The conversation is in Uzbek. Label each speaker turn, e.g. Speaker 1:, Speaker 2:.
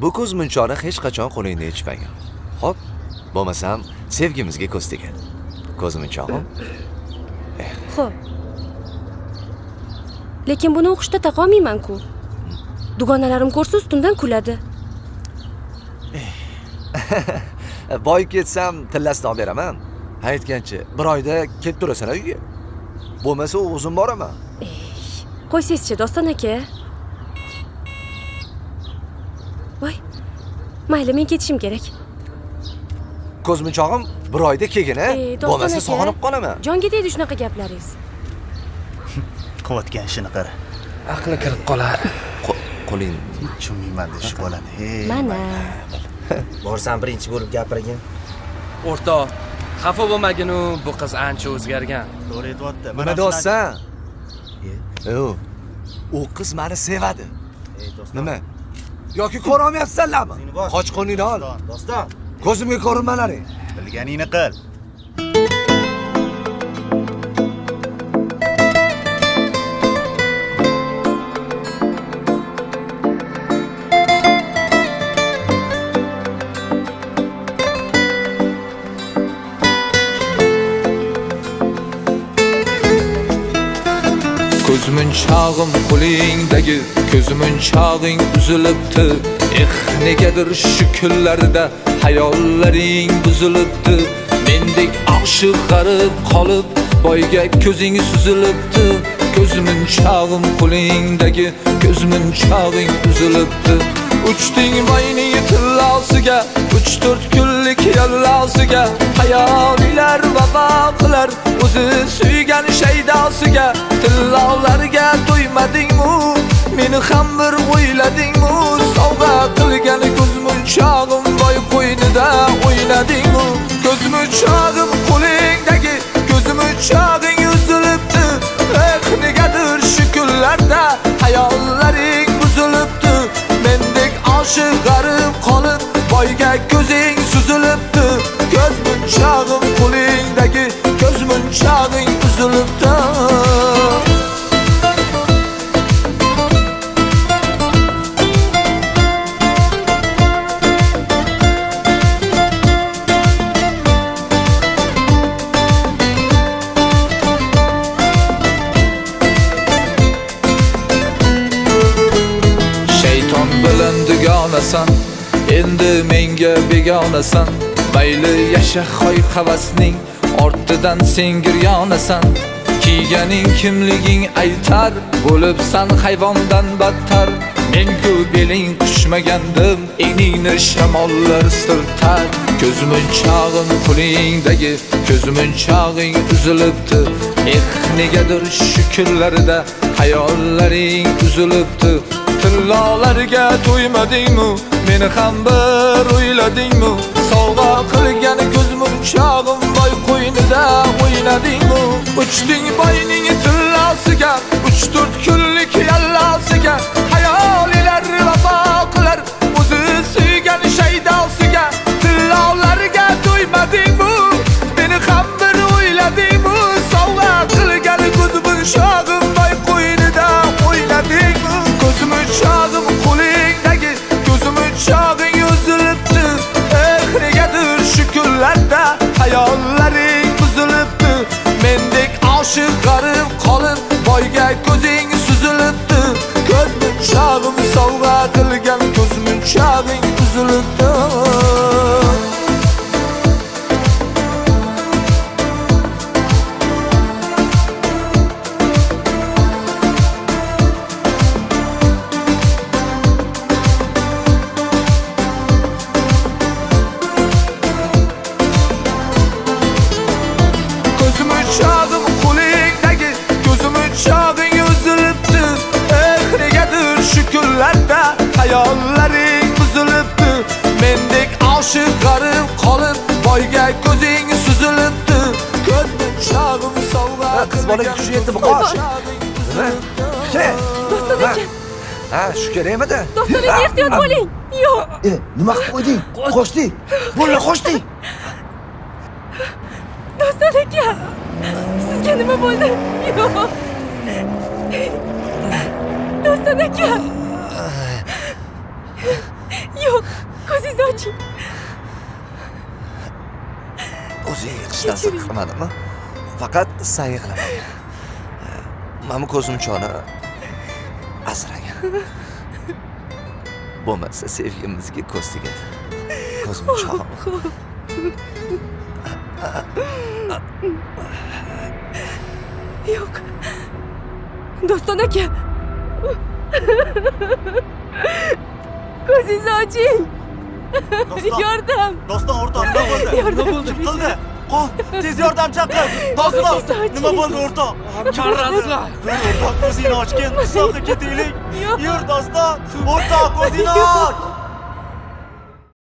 Speaker 1: bu ko'zmunchoqni hech qachon qo'lingda ichmagan. Xo'p, bo'lmasam sevgimizga ko'z tegan. Ko'zmunchog'im.
Speaker 2: Xo'p. Lekin buni o'qishda taqolmayman-ku. Dugonalarim ko'rsa ustimdan kuladi.
Speaker 1: Boy ketsam tillasini olib beraman. Aytgancha, bir oyda kelib turasan uyga. Bo'lmasa o'zim boraman.
Speaker 2: Qo'ysangizchi, Doston aka. Voy. Mayli, men ketishim kerak.
Speaker 1: Ko'zmunchog'im bir oyda kelgin-a. Bo'lmasa sog'inib qolaman.
Speaker 2: Jonga tegdi shunaqa gaplaringiz.
Speaker 3: Qilayotgan ishini qara.
Speaker 4: Aqli kirib qolar.
Speaker 1: Qo'ling
Speaker 3: Tushunmayman shu bolani.
Speaker 2: Mana.
Speaker 5: Borsan birinchi bo'lib gapirgin.
Speaker 4: O'rtoq, xafa bo'lmagin-u, bu qiz ancha o'zgargan.
Speaker 3: To'g'ri aytibdi.
Speaker 1: nima deyapsan? U qiz meni sevadi. Nima? Yoki ko'ra olmayapsanlarmi? Qoch qo'lingni ol.
Speaker 5: Doston.
Speaker 1: Ko'zimga ko'rinmalaring.
Speaker 3: Bilganingni qil.
Speaker 6: Ko'zmunchog'im qo'lingdagi ko'zmunchog'ing uzilibdi. Negadir shu kunlarda hayollaring buzilibdi. Mendek oshiq g'arib qolib, boyga ko'zing suzilibdi. Ko'zmunchog'im qo'lingdagi ko'zmunchog'ing uzilibdi. Uchding boyning tillosiga, 3-4 kunlik yallosiga, hayolilar vafo qilar o'zi suygan shaydosiga. Tillolarga to'ymadingmi? Meni ham bir o'yladingmi? Sovg'a qilgan ko'zmunchog'im boy qo'ynida o'ynadingmi? Ko'zmunchog'im qo'lingdagi ko'zmunchog'ing uzilibdi. Negadir shu kunlarda hayollaring buzilibdi. Mendek oshiq g'arib qolib, boyga ko'zing suzilibdi. Ko'zmunchog'im qo'lingdagi ko'zmunchog'ing uzilibdi. Shayton bilan dugonasan, endi menga begonasan. Mayli yasha xoy havasning ortidan sen giryonasan. Kiyganing kimliging aytar, bo'libsan hayvondan battar. Men-ku beling qushmagandim, eningni shamollar siltar. Ko'zmunchog'im qo'lingdagi ko'zmunchog'ing uzilibdi. Negadir shu kunlarda hayollaring uzilibdi. Tillolarga to'ymadingmi? Meni ham bir o'yladingmi? Sovg'a qilgan ko'zmunchog'im boy qo'ynida o'ynadingmi? Uchding boyning tillosiga, 3-4 kunlik yallosiga, hayolilar vafo qilar o'zi suygan shaydosiga. Tillolarga to'ymadingmi? Meni ham bir o'yladingmi? Sovg'a qilgan ko'zmunchog'im boy qo'ynida o'ynadingmi? Ko'zmunchog'im qo'lingdagi ko'zmunchog'ing uzilibdi. Negadir shu kunlarda hayollaring buzilibdi. Mendek oshiq g'arib qolib, boyga ko'zing suzilibdi. Ko'zmunchog'im sovg'a qilgan ko'zmunchog'ing uzilibdi. Ko'zmunchog'im qo'lingdagi ko'zmunchog'ing uzilibdi. Negadir shu kunlarda hayollaring buzilibdi. Mendek oshiq g'arib qolib, boyga ko'zing suzilibdi. Ko'zmunchog'im sovg'a
Speaker 1: qiz bolaga kuchi yetdi bu qoch. Nima?
Speaker 2: Doston aka.
Speaker 1: Ha, shu kerakmidi?
Speaker 2: Doston aka, ehtiyot bo'ling. Yo'q.
Speaker 5: Nima qilib qo'yding? Qochding. Bo'ldi, qochding.
Speaker 2: Doston aka. Sizga nima bo'ldi? Yo'q. Doston aka. Yo'q. ko'zingizni oching.
Speaker 1: O'zing yig'ishdan qilmadimmi? Faqat sen yig'lamagan. Mana ko'zimchoni asragan. Bo'lmasa sevgimizga ko'z tegadi. Ko'zimchon.
Speaker 2: Yo'q. Doston aka. Ko'zingizni oching.
Speaker 3: Doston,
Speaker 2: Yordam.
Speaker 3: Doston o'rtoq, nima bo'ldi?
Speaker 2: Yordam.
Speaker 3: Kim qildi? Qo'y, tez yordam chaqir. Doston, nima bo'ldi o'rtoq?
Speaker 4: Marrazlar.
Speaker 3: O'rtoq, ko'zingni ochgin, uzoqqa ketaylik.
Speaker 2: Yo'q.
Speaker 3: Yur, Doston. O'rtoq, ko'zingni och.